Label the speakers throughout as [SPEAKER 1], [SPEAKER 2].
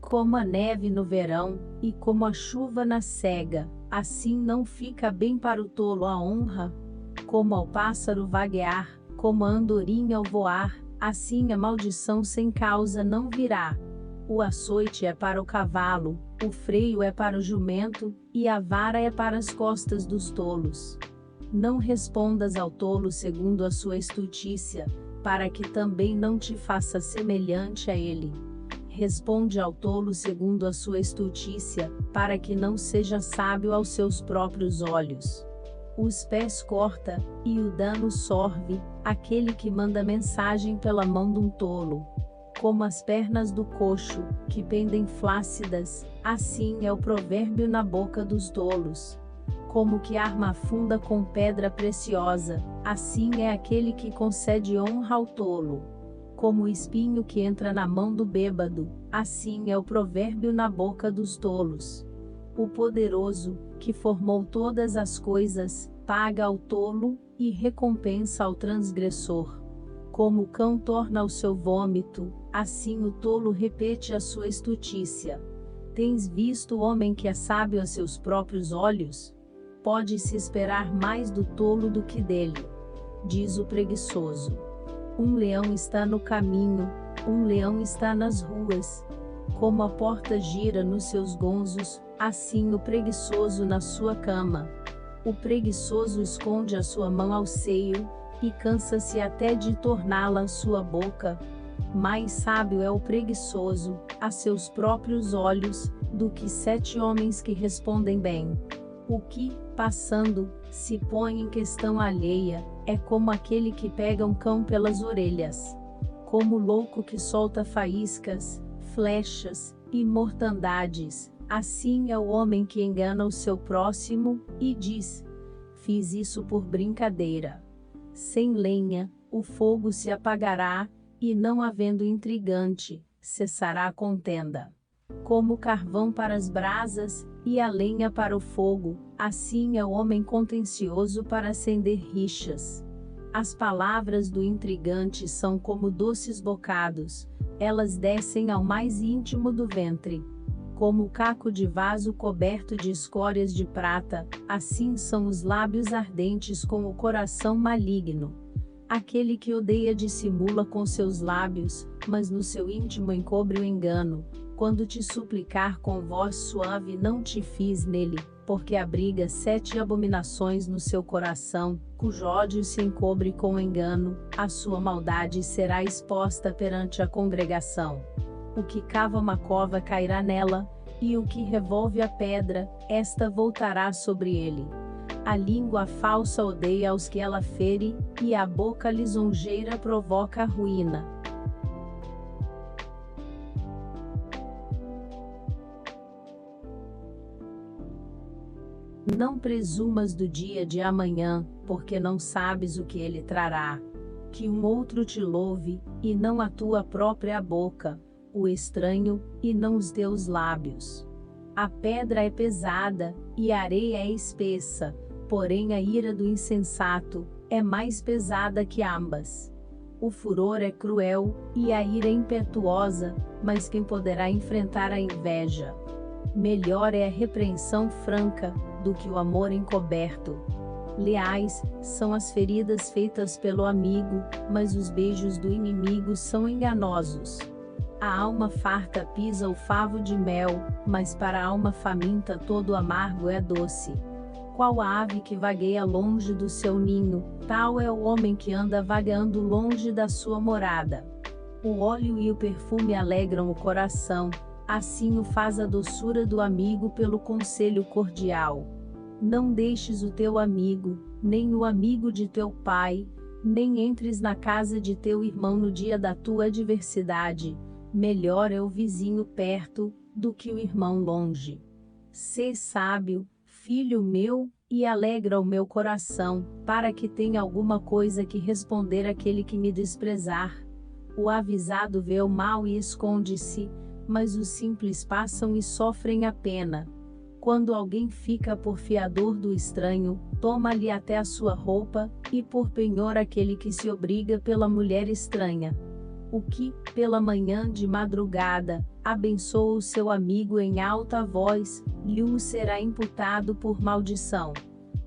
[SPEAKER 1] Como a neve no verão, e como a chuva na sega, assim não fica bem para o tolo a honra. Como ao pássaro vaguear, como a andorinha ao voar, assim a maldição sem causa não virá. O açoite é para o cavalo, o freio é para o jumento, e a vara é para as costas dos tolos. Não respondas ao tolo segundo a sua estultícia, para que também não te faça semelhante a ele. Responde ao tolo segundo a sua estultícia, para que não seja sábio aos seus próprios olhos. Os pés corta, e o dano sorve, aquele que manda mensagem pela mão de um tolo. Como as pernas do coxo, que pendem flácidas, assim é o provérbio na boca dos tolos. Como que arma funda com pedra preciosa, assim é aquele que concede honra ao tolo. Como o espinho que entra na mão do bêbado, assim é o provérbio na boca dos tolos. O poderoso, que formou todas as coisas, paga ao tolo, e recompensa ao transgressor. Como o cão torna o seu vômito, assim o tolo repete a sua estultícia. Tens visto o homem que é sábio a seus próprios olhos? Pode-se esperar mais do tolo do que dele. Diz o preguiçoso. Um leão está no caminho, um leão está nas ruas. Como a porta gira nos seus gonzos, assim o preguiçoso na sua cama. O preguiçoso esconde a sua mão ao seio, e cansa-se até de torná-la à sua boca. Mais sábio é o preguiçoso, a seus próprios olhos, do que 7 homens que respondem bem. O que, passando, se põe em questão alheia, é como aquele que pega um cão pelas orelhas. Como o louco que solta faíscas, flechas, e mortandades, assim é o homem que engana o seu próximo, e diz: fiz isso por brincadeira. Sem lenha, o fogo se apagará, e não havendo intrigante, cessará a contenda. Como o carvão para as brasas, e a lenha para o fogo, assim é o homem contencioso para acender rixas. As palavras do intrigante são como doces bocados, elas descem ao mais íntimo do ventre. Como o caco de vaso coberto de escórias de prata, assim são os lábios ardentes com o coração maligno. Aquele que odeia dissimula com seus lábios, mas no seu íntimo encobre o engano. Quando te suplicar com voz suave, não te fies nele, porque abriga 7 abominações no seu coração, cujo ódio se encobre com engano, a sua maldade será exposta perante a congregação. O que cava uma cova cairá nela, e o que revolve a pedra, esta voltará sobre ele. A língua falsa odeia aos que ela fere, e a boca lisonjeira provoca a ruína. Não presumas do dia de amanhã, porque não sabes o que ele trará. Que um outro te louve, e não a tua própria boca, o estranho, e não os teus lábios. A pedra é pesada, e a areia é espessa, porém a ira do insensato é mais pesada que ambas. O furor é cruel, e a ira é impetuosa, mas quem poderá enfrentar a inveja? Melhor é a repreensão franca, do que o amor encoberto. Leais são as feridas feitas pelo amigo, mas os beijos do inimigo são enganosos. A alma farta pisa o favo de mel, mas para a alma faminta todo amargo é doce. Qual a ave que vagueia longe do seu ninho, tal é o homem que anda vagando longe da sua morada. O óleo e o perfume alegram o coração, assim o faz a doçura do amigo pelo conselho cordial. Não deixes o teu amigo, nem o amigo de teu pai, nem entres na casa de teu irmão no dia da tua adversidade. Melhor é o vizinho perto, do que o irmão longe. Sê sábio, filho meu, e alegra o meu coração, para que tenha alguma coisa que responder àquele que me desprezar. O avisado vê o mal e esconde-se, mas os simples passam e sofrem a pena. Quando alguém fica por fiador do estranho, toma-lhe até a sua roupa, e por penhor aquele que se obriga pela mulher estranha. O que, pela manhã de madrugada, abençoa o seu amigo em alta voz, lhe será imputado por maldição.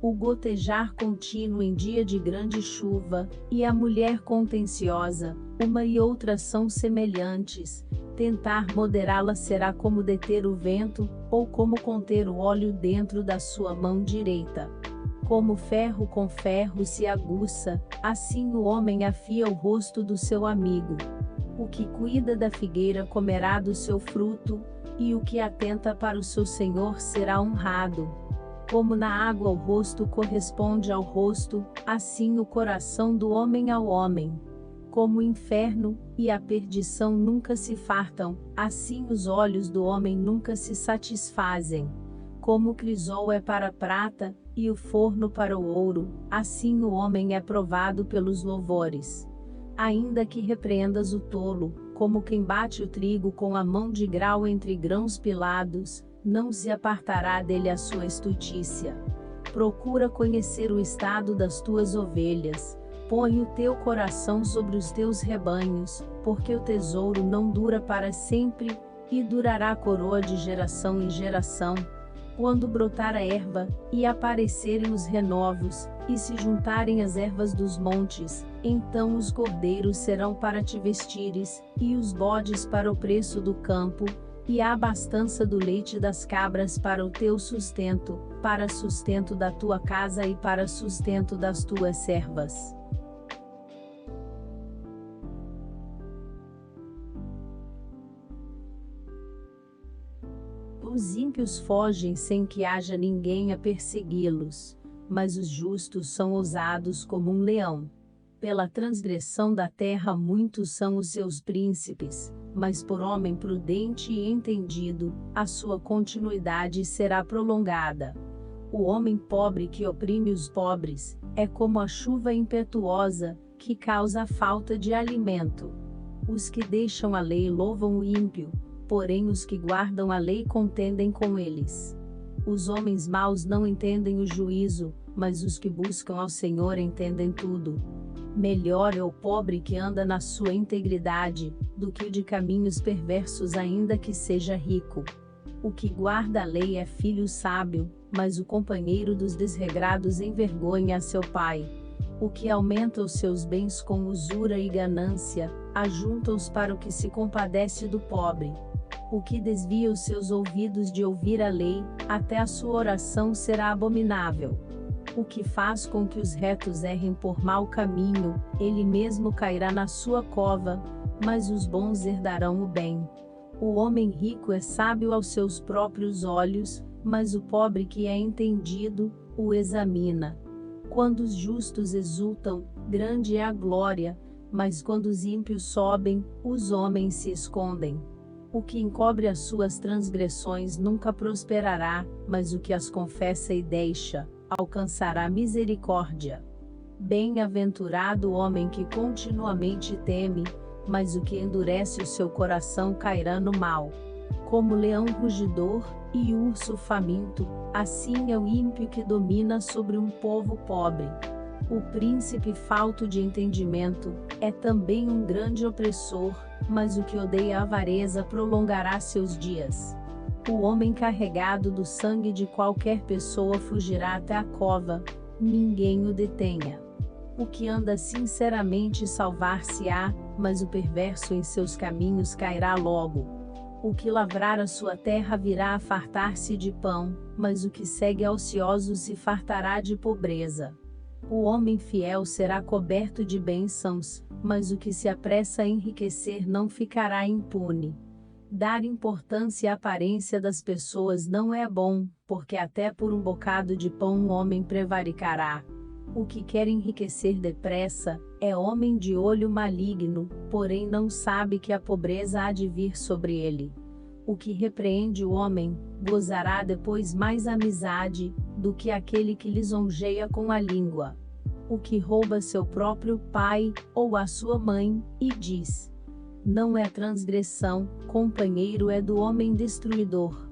[SPEAKER 1] O gotejar contínuo em dia de grande chuva, e a mulher contenciosa, uma e outra são semelhantes. Tentar moderá-la será como deter o vento, ou como conter o óleo dentro da sua mão direita. Como ferro com ferro se aguça, assim o homem afia o rosto do seu amigo. O que cuida da figueira comerá do seu fruto, e o que atenta para o seu senhor será honrado. Como na água o rosto corresponde ao rosto, assim o coração do homem ao homem. Como o inferno e a perdição nunca se fartam, assim os olhos do homem nunca se satisfazem. Como o crisol é para a prata, e o forno para o ouro, assim o homem é provado pelos louvores. Ainda que repreendas o tolo, como quem bate o trigo com a mão de grau entre grãos pilados, não se apartará dele a sua estutícia. Procura conhecer o estado das tuas ovelhas. Põe o teu coração sobre os teus rebanhos, porque o tesouro não dura para sempre, e durará a coroa de geração em geração. Quando brotar a erva, e aparecerem os renovos, e se juntarem as ervas dos montes, então os cordeiros serão para te vestires, e os bodes para o preço do campo, e a abastança do leite das cabras para o teu sustento, para sustento da tua casa e para sustento das tuas servas. Os ímpios fogem sem que haja ninguém a persegui-los, mas os justos são ousados como um leão. Pela transgressão da terra muitos são os seus príncipes, mas por homem prudente e entendido, a sua continuidade será prolongada. O homem pobre que oprime os pobres, é como a chuva impetuosa, que causa a falta de alimento. Os que deixam a lei louvam o ímpio, porém os que guardam a lei contendem com eles. Os homens maus não entendem o juízo, mas os que buscam ao Senhor entendem tudo. Melhor é o pobre que anda na sua integridade, do que o de caminhos perversos ainda que seja rico. O que guarda a lei é filho sábio, mas o companheiro dos desregrados envergonha a seu pai. O que aumenta os seus bens com usura e ganância, ajunta-os para o que se compadece do pobre. O que desvia os seus ouvidos de ouvir a lei, até a sua oração será abominável. O que faz com que os retos errem por mau caminho, ele mesmo cairá na sua cova, mas os bons herdarão o bem. O homem rico é sábio aos seus próprios olhos, mas o pobre que é entendido, o examina. Quando os justos exultam, grande é a glória, mas quando os ímpios sobem, os homens se escondem. O que encobre as suas transgressões nunca prosperará, mas o que as confessa e deixa, alcançará misericórdia. Bem-aventurado o homem que continuamente teme, mas o que endurece o seu coração cairá no mal. Como leão rugidor, e urso faminto, assim é o ímpio que domina sobre um povo pobre. O príncipe falto de entendimento, é também um grande opressor, mas o que odeia a avareza prolongará seus dias. O homem carregado do sangue de qualquer pessoa fugirá até a cova, ninguém o detenha. O que anda sinceramente salvar-se-á, mas o perverso em seus caminhos cairá logo. O que lavrar a sua terra virá a fartar-se de pão, mas o que segue a ocioso se fartará de pobreza. O homem fiel será coberto de bênçãos, mas o que se apressa a enriquecer não ficará impune. Dar importância à aparência das pessoas não é bom, porque até por um bocado de pão um homem prevaricará. O que quer enriquecer depressa, é homem de olho maligno, porém não sabe que a pobreza há de vir sobre ele. O que repreende o homem, gozará depois mais amizade, do que aquele que lisonjeia com a língua. O que rouba seu próprio pai, ou a sua mãe, e diz: não é transgressão, companheiro é do homem destruidor.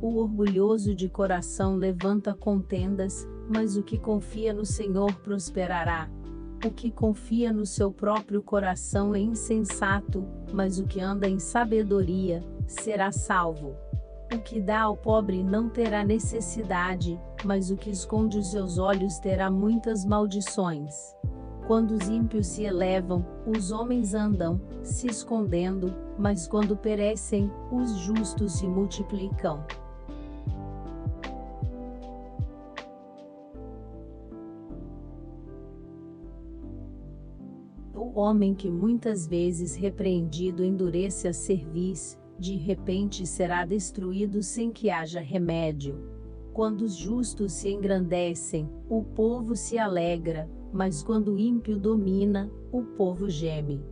[SPEAKER 1] O orgulhoso de coração levanta contendas, mas o que confia no Senhor prosperará. O que confia no seu próprio coração é insensato, mas o que anda em sabedoria será salvo. O que dá ao pobre não terá necessidade, mas o que esconde os seus olhos terá muitas maldições. Quando os ímpios se elevam, os homens andam se escondendo, mas quando perecem, os justos se multiplicam. O homem que muitas vezes repreendido endurece a cerviz, de repente será destruído sem que haja remédio. Quando os justos se engrandecem, o povo se alegra, mas quando o ímpio domina, o povo geme.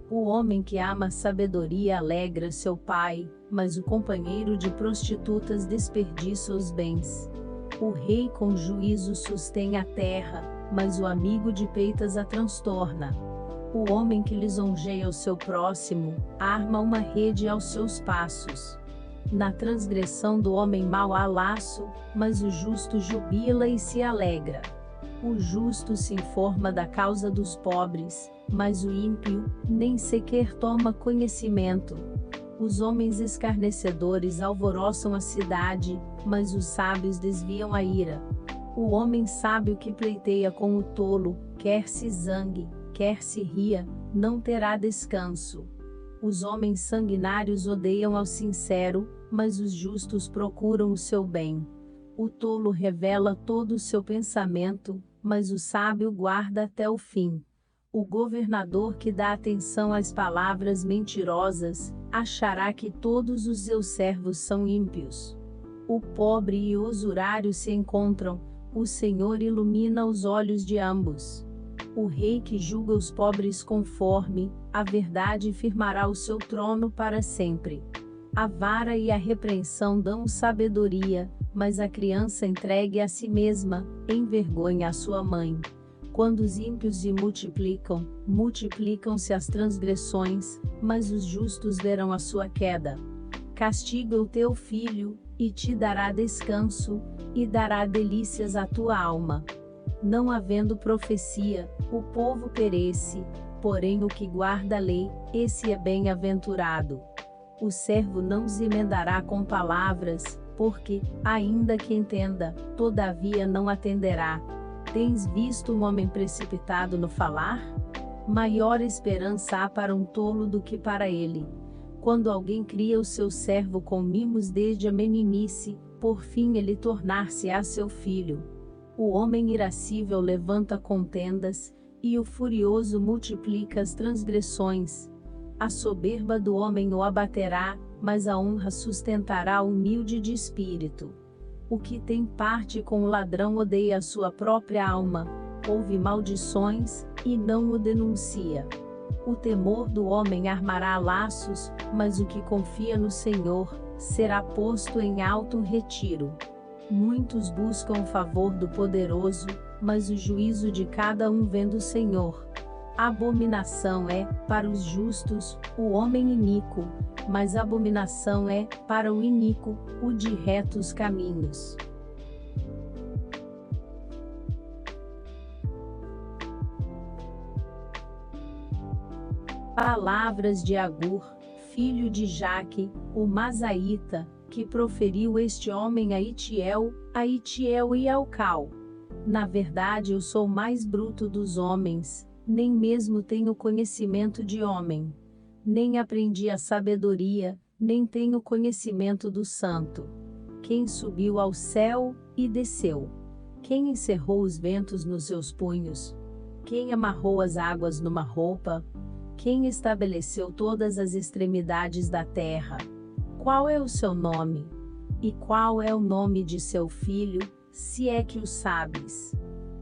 [SPEAKER 1] O homem que ama a sabedoria alegra seu pai, mas o companheiro de prostitutas desperdiça os bens. O rei com juízo sustém a terra, mas o amigo de peitas a transtorna. O homem que lisonjeia o seu próximo, arma uma rede aos seus passos. Na transgressão do homem mau há laço, mas o justo jubila e se alegra. O justo se informa da causa dos pobres, mas o ímpio nem sequer toma conhecimento. Os homens escarnecedores alvoroçam a cidade, mas os sábios desviam a ira. O homem sábio que pleiteia com o tolo, quer se zangue, quer se ria, não terá descanso. Os homens sanguinários odeiam ao sincero, mas os justos procuram o seu bem. O tolo revela todo o seu pensamento, mas o sábio guarda até o fim. O governador que dá atenção às palavras mentirosas, achará que todos os seus servos são ímpios. O pobre e o usurário se encontram, o Senhor ilumina os olhos de ambos. O rei que julga os pobres conforme a verdade firmará o seu trono para sempre. A vara e a repreensão dão sabedoria, mas a criança entregue a si mesma envergonha a sua mãe. Quando os ímpios se multiplicam, multiplicam-se as transgressões, mas os justos verão a sua queda. Castiga o teu filho, e te dará descanso, e dará delícias à tua alma. Não havendo profecia, o povo perece, porém o que guarda a lei, esse é bem-aventurado. O servo não se emendará com palavras, porque, ainda que entenda, todavia não atenderá. Tens visto um homem precipitado no falar? Maior esperança há para um tolo do que para ele. Quando alguém cria o seu servo com mimos desde a meninice, por fim ele tornar-se-á seu filho. O homem irascível levanta contendas, e o furioso multiplica as transgressões. A soberba do homem o abaterá, mas a honra sustentará o humilde de espírito. O que tem parte com o ladrão odeia a sua própria alma, ouve maldições, e não o denuncia. O temor do homem armará laços, mas o que confia no Senhor, será posto em alto retiro. Muitos buscam o favor do poderoso, mas o juízo de cada um vem do Senhor. Abominação é, para os justos, o homem iníquo, mas abominação é, para o iníquo, o de retos caminhos. Palavras de Agur, filho de Jaque, o Mazaíta, que proferiu este homem a Itiel e Elcal. Na verdade eu sou o mais bruto dos homens, nem mesmo tenho conhecimento de homem. Nem aprendi a sabedoria, nem tenho conhecimento do santo. Quem subiu ao céu, e desceu? Quem encerrou os ventos nos seus punhos? Quem amarrou as águas numa roupa? Quem estabeleceu todas as extremidades da terra? Qual é o seu nome? E qual é o nome de seu filho, se é que o sabes?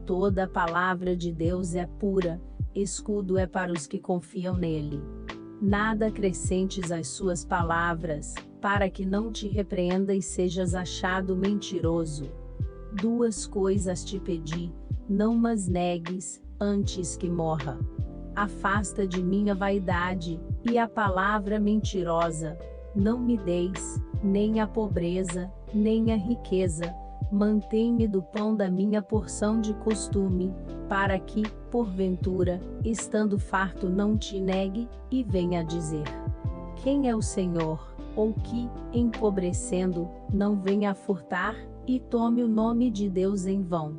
[SPEAKER 1] Toda a palavra de Deus é pura, escudo é para os que confiam nele. Nada acrescentes às suas palavras, para que não te repreenda e sejas achado mentiroso. Duas coisas te pedi, não mas negues, antes que morra. Afasta de mim a vaidade, e a palavra mentirosa. Não me deis, nem a pobreza, nem a riqueza, Mantém-me do pão da minha porção de costume, para que, porventura, estando farto não te negue, e venha dizer: quem é o Senhor? Ou que, empobrecendo, não venha a furtar, e tome o nome de Deus em vão.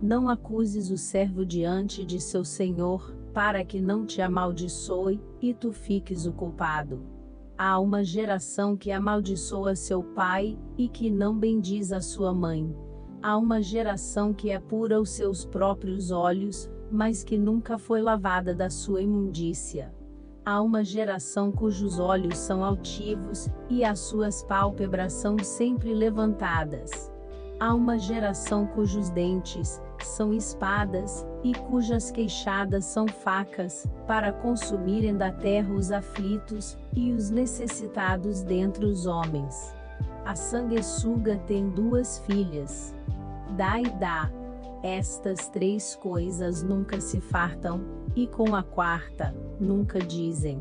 [SPEAKER 1] Não acuses o servo diante de seu senhor, para que não te amaldiçoe, e tu fiques o culpado. Há uma geração que amaldiçoa seu pai, e que não bendiz a sua mãe. Há uma geração que é pura aos seus próprios olhos, mas que nunca foi lavada da sua imundícia. Há uma geração cujos olhos são altivos, e as suas pálpebras são sempre levantadas. Há uma geração cujos dentes são espadas, e cujas queixadas são facas, para consumirem da terra os aflitos, e os necessitados dentre os homens. A sanguessuga tem 2 filhas. Dá e dá. Estas 3 coisas nunca se fartam, e com a 4ª, nunca dizem: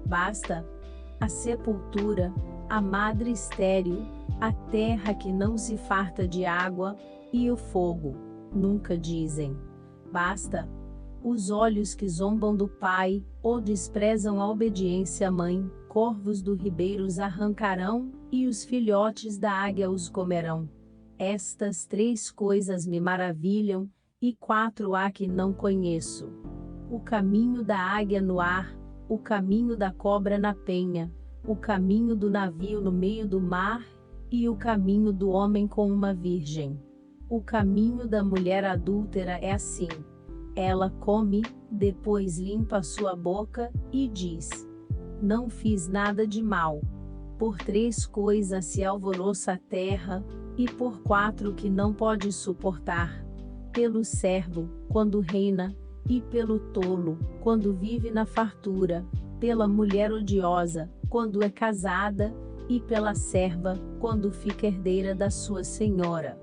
[SPEAKER 1] basta. A sepultura, a madre estéril, a terra que não se farta de água, e o fogo, nunca dizem: basta. Os olhos que zombam do pai, ou desprezam a obediência à mãe, corvos do ribeiro os arrancarão, e os filhotes da águia os comerão. Estas 3 coisas me maravilham, e 4 há que não conheço: o caminho da águia no ar, o caminho da cobra na penha, o caminho do navio no meio do mar, e o caminho do homem com uma virgem. O caminho da mulher adúltera é assim: ela come, depois limpa sua boca, e diz: não fiz nada de mal. Por 3 coisas se alvoroça a terra, e por 4 que não pode suportar: pelo servo, quando reina, e pelo tolo, quando vive na fartura, pela mulher odiosa, quando é casada, e pela serva, quando fica herdeira da sua senhora.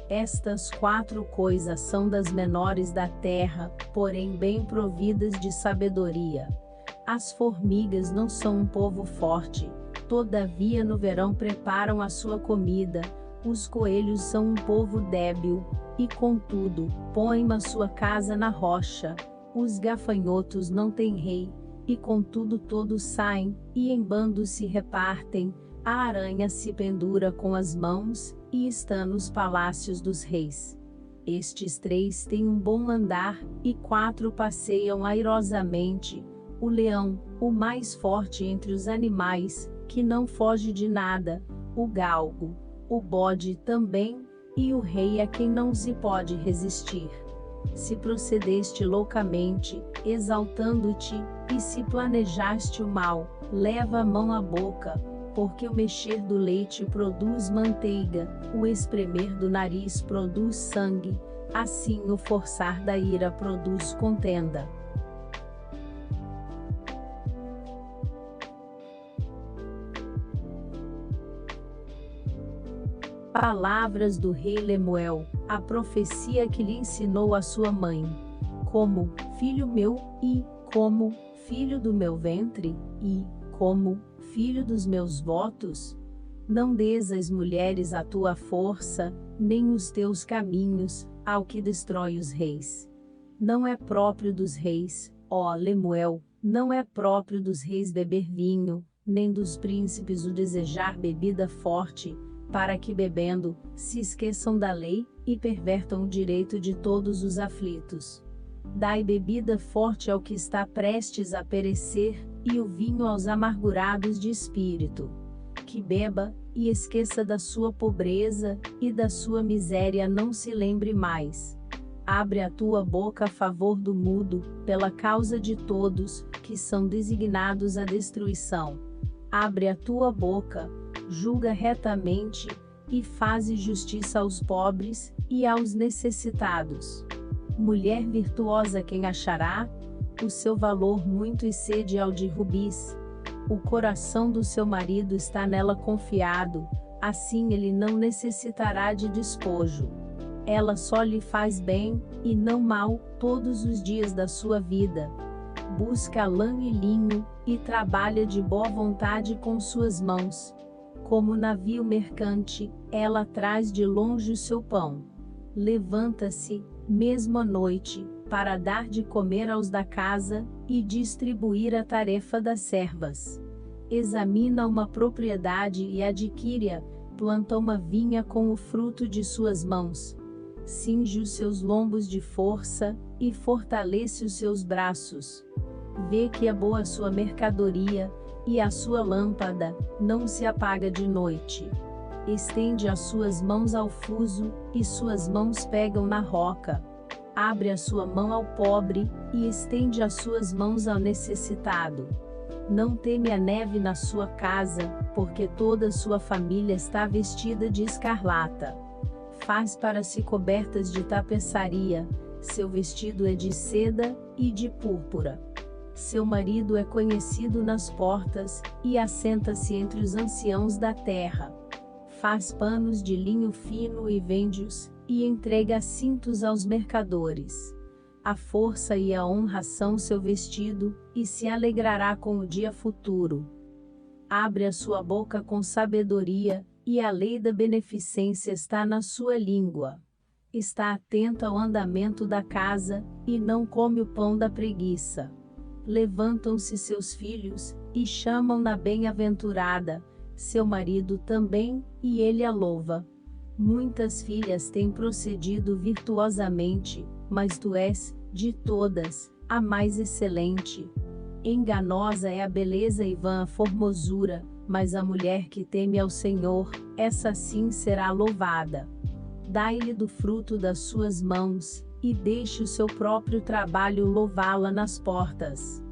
[SPEAKER 1] Estas 4 coisas são das menores da terra, porém bem providas de sabedoria. As formigas não são um povo forte, todavia no verão preparam a sua comida. Os coelhos são um povo débil, e contudo, põem a sua casa na rocha. Os gafanhotos não têm rei, e contudo todos saem, e em bandos se repartem. A aranha se pendura com as mãos, e está nos palácios dos reis. Estes 3 têm um bom andar, e 4 passeiam airosamente. O leão, o mais forte entre os animais, que não foge de nada, o galgo, o bode também, e o rei a quem não se pode resistir. Se procedeste loucamente, exaltando-te, e se planejaste o mal, leva a mão à boca, porque o mexer do leite produz manteiga, o espremer do nariz produz sangue, assim o forçar da ira produz contenda. Palavras do rei Lemuel, a profecia que lhe ensinou a sua mãe. Como, filho meu, e, como, filho do meu ventre, e, como, filho dos meus votos? Não des às mulheres a tua força, nem os teus caminhos, ao que destrói os reis. Não é próprio dos reis, ó Lemuel, não é próprio dos reis beber vinho, nem dos príncipes o desejar bebida forte, para que bebendo, se esqueçam da lei, e pervertam o direito de todos os aflitos. Dai bebida forte ao que está prestes a perecer, e o vinho aos amargurados de espírito. Que beba, e esqueça da sua pobreza, e da sua miséria não se lembre mais. Abre a tua boca a favor do mudo, pela causa de todos, que são designados à destruição. Abre a tua boca, julga retamente, e faze justiça aos pobres, e aos necessitados. Mulher virtuosa quem achará? O seu valor muito excede ao de rubis. O coração do seu marido está nela confiado, assim ele não necessitará de despojo. Ela só lhe faz bem, e não mal, todos os dias da sua vida. Busca lã e linho, e trabalha de boa vontade com suas mãos. Como navio mercante, ela traz de longe o seu pão. Levanta-se, mesmo à noite, para dar de comer aos da casa, e distribuir a tarefa das servas. Examina uma propriedade e adquire-a, planta uma vinha com o fruto de suas mãos. Cinge os seus lombos de força, e fortalece os seus braços. Vê que é boa a sua mercadoria, e a sua lâmpada não se apaga de noite. Estende as suas mãos ao fuso, e suas mãos pegam na roca. Abre a sua mão ao pobre, e estende as suas mãos ao necessitado. Não teme a neve na sua casa, porque toda a sua família está vestida de escarlata. Faz para si cobertas de tapeçaria, seu vestido é de seda e de púrpura. Seu marido é conhecido nas portas, e assenta-se entre os anciãos da terra. Faz panos de linho fino e vende-os, e entrega cintos aos mercadores. A força e a honra são seu vestido, e se alegrará com o dia futuro. Abre a sua boca com sabedoria, e a lei da beneficência está na sua língua. Está atento ao andamento da casa, e não come o pão da preguiça. Levantam-se seus filhos, e chamam-na bem-aventurada, seu marido também, e ele a louva. Muitas filhas têm procedido virtuosamente, mas tu és, de todas, a mais excelente. Enganosa é a beleza e vã a formosura, mas a mulher que teme ao Senhor, essa sim será louvada. Dai-lhe do fruto das suas mãos, e deixe o seu próprio trabalho louvá-la nas portas.